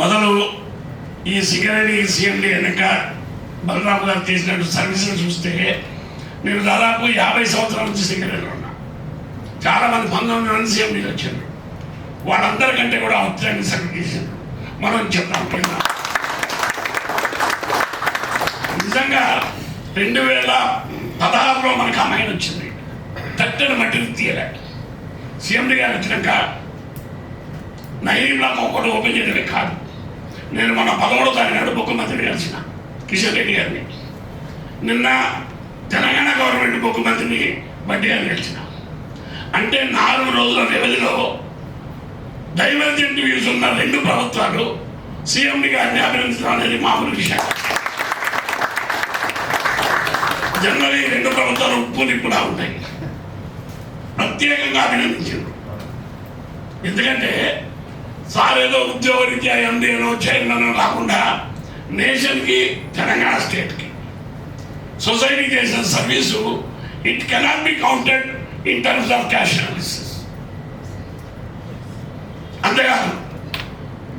మొదలు ఈ సింగరేణి సీఎండీ వెనక బలరాము గారు చేసినట్టు సర్వీసులు చూస్తే నేను దాదాపు 50 సంవత్సరాల నుంచి సింగరేణిలో ఉన్నా. చాలామంది 19 మంది సీఎండీలు వచ్చారు. వాళ్ళందరికంటే కూడా అవుట్స్టాండింగ్ సర్వీస్ చేశారు. మనం చెప్తాం కింద నిజంగా 2016లో మనకు అమ్మాయిని వచ్చింది. తట్టని మట్టిని తీయలే. సీఎండీ గారు వచ్చినాక నైన్ బ్లాక్ ఒకటి ఓపెన్ చేయడమే కాదు, నేను మన 11వ తారీఖు నాడు ముఖ్యమంత్రిని కలిసిన కిషన్ రెడ్డి గారిని. నిన్న తెలంగాణ గవర్నమెంట్ ముఖ్యమంత్రిని బట్టి గారిని కలిసిన. అంటే 4 రోజుల వ్యవధిలో డైవర్జెంట్ వ్యూస్ ఉన్న 2 ప్రభుత్వాలు సీఎండీ గారిని అభినందించడం అనేది మామూలు విషయం. జనరల్ 2 ప్రభుత్వాలు ఉప్పు నిప్పులా ఉంటాయి. ప్రత్యేకంగా అభినందించారు. ఎందుకంటే సార్ ఏదో ఉద్యోగరీత్యా ఎండీనో చైర్మన్ కాకుండా నేషన్కి తెలంగాణ స్టేట్కి సొసైటీ చేసిన service it cannot be counted in terms of cash analysis. అంతేకాదు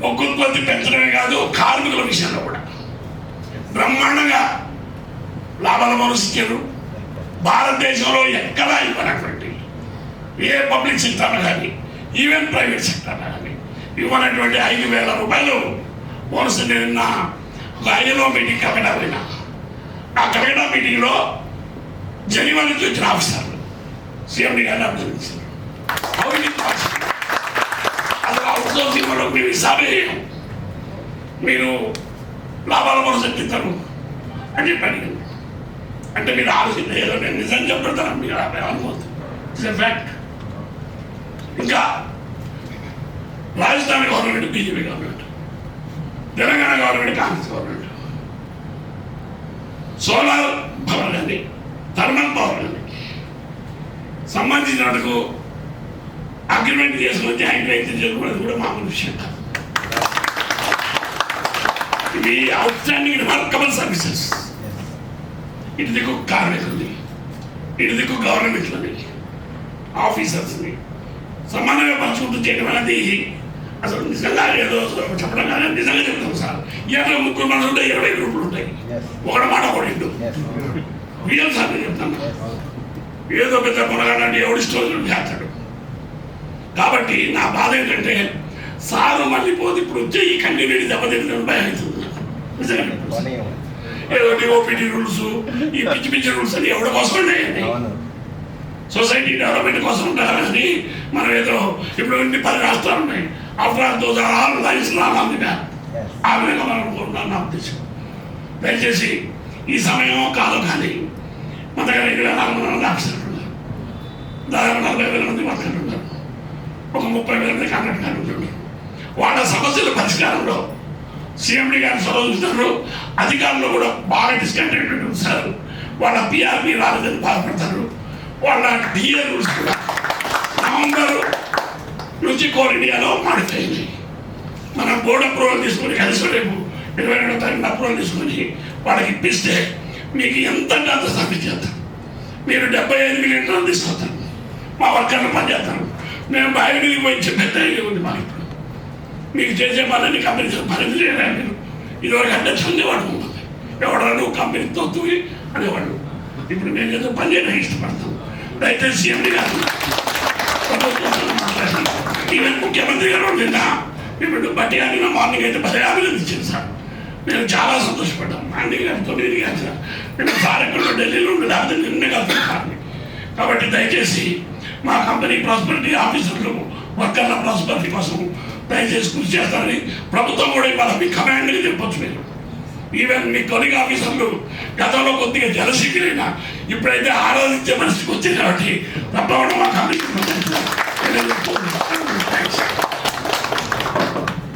బొగ్గు ఉత్పత్తి పెంచడమే కాదు, కార్మికుల విషయంలో కూడా బ్రహ్మాండంగా లాభాలు మరుస్తారు. భారతదేశంలో ఎక్కడా ఇవ్వనటువంటి ఏ పబ్లిక్ సెక్టర్లో కానీ ఈవెన్ ప్రైవేట్ సెక్టర్లో కానీ ఇవ్వనటువంటి 5,000 రూపాయలు బోనస్. నిన్న ఒక ఐఎల్ఓ మీటింగ్ కలకటా పోయినా. ఆ కలకటా మీటింగ్లో జనీవా నుంచి వచ్చిన ఆఫీసర్లు సీఎండీ గారిని అభినందించారు. అసలు అవుట్సోర్సింగ్ వల్ల మీరు హిసాబే మీరు లాభాల బోనస్ ఎత్తిస్తారు అని చెప్పాను. అంటే మీరు ఆలోచన ఏదో నేను నిజం చెప్పడతాను, మీరు అనుకోవద్దు. It's a fact. ఇంకా Rajasthan government BJP government, Telangana government Congress government, solar power కానీ థర్మల్ పవర్ కానీ సంబంధించినట్టుకు అగ్రిమెంట్ చేసుకుని జాయింట్ రైతు చేసుకోవడం కూడా మామూలు విషయం కాదు. ఇవి అవుట్స్టాండింగ్ రిమార్కబుల్ సర్వీసెస్. ఇటు దిక్కు కార్మికుల్ని, ఇటు దిక్కు గవర్నమెంట్లని, ఆఫీసర్స్ని సమానంగా పంచుకుంటూ చేయడం అనేది అసలు నిజంగా ఏదో చెప్పడం కానీ నిజంగా చెప్తాం సార్. 3 మనసు ఉంటాయి, 20 గ్రూపులు ఉంటాయి. ఒకటి మాట ఒకటి రియల్ సార్ నేను చెప్తాను. ఏదో పెద్ద కొనగానే ఎవడి స్టోరీలు చేస్తాడు. కాబట్టి నా బాధ ఏంటంటే సారు మళ్ళీ పోతే ఇప్పుడు వచ్చే ఈ కంటిన్యూటీ దెబ్బతింటుందని భయం అవుతుంది. నిజంగా ఏదో డిఓపిటీ రూల్స్, ఈ పిచ్చి పిచ్చి రూల్స్ అని ఎవరి కోసం ఉన్నాయండి? సొసైటీ డెవలప్మెంట్ కోసం ఉంటారు కానీ మనం ఏదో ఇప్పుడు 10 రాష్ట్రాలు ఉన్నాయి. After all those are all lines రావాలి. ఆ విధంగా మనం కోరుకుంటాం నా ఉద్దేశం. దయచేసి ఈ సమయం కాదు కానీ మన దగ్గర 24 మంది ఆఫీసర్లు ఉన్నారు, దాదాపు 40,000 మంది వర్కర్లు ఉన్నారు, ఒక 30,000 మంది కాంట్రాక్ట్ కార్మికులు ఉన్నారు. వాళ్ళ సమస్యల పరిష్కారంలో సీఎండీ గారు చదువుతున్నారు. అధికారులు కూడా బాగా డిస్కంటెంట్ సార్. వాళ్ళ పిఆర్పి రాలేదని బాధపడతారు. వాళ్ళ డిఏ రూల్స్ కూడా నవంబర్ నుంచి కోల్ ఇండియాలో మాడిఫై అయింది. మనం బోర్డు అప్రూవల్ తీసుకొని కలిసి రేపు 22వ తారీఖున అప్రూవల్ తీసుకొని వాళ్ళకి ఇప్పిస్తే మీకు ఎంత అంత సబ్మిట్ చేస్తాం. మీరు 75 మిలియన్ టన్నులు తీసుకొస్తాను, మా వర్కర్లు పనిచేస్తాను. మేము బయటకి పోయి చెప్పేది ఉంది. మాకు ఇప్పుడు మీకు చేసే పనులన్నీ కంపెనీ పని చేయలేదు. మీరు ఇదివరకు అంటే చందేవాడు ఉంటుంది, ఎవడో నువ్వు కంపెనీతో తూగి అనేవాళ్ళు. ఇప్పుడు నేను ఏదో పని చేయడానికి ఇష్టపడతాను. దయచేసి సీఎండీ గారు మాట్లాడాను. ఈవెన్ ముఖ్యమంత్రి గారు నిన్న ఇప్పుడు బట్టి గారిన మార్నింగ్ అయితే 10 అభినందించారు సార్. నేను చాలా సంతోషపడ్డాను. మార్నింగ్ గారు 9 గంటల నేను సార్ ఎక్కడో ఢిల్లీలో ఉండి లేకపోతే నిన్నే కలుపుతాను. కాబట్టి దయచేసి మా కంపెనీ ప్రాస్పరిటీ ఆఫీసర్లు వర్కర్ల ప్రాస్పరిటీ కోసం దయచేసి కృషి చేస్తారని ప్రభుత్వం కూడా ఇవాళ మీ కమాండ్గా చెప్పొచ్చు. మీరు ఈవెన్ మీ కొలిగ్ ఆఫీసర్లు గతంలో కొద్దిగా జలశీలైనా ఇప్పుడైతే ఆరాధించే పరిస్థితికి వచ్చింది. కాబట్టి తప్పకుండా మా కంపెనీ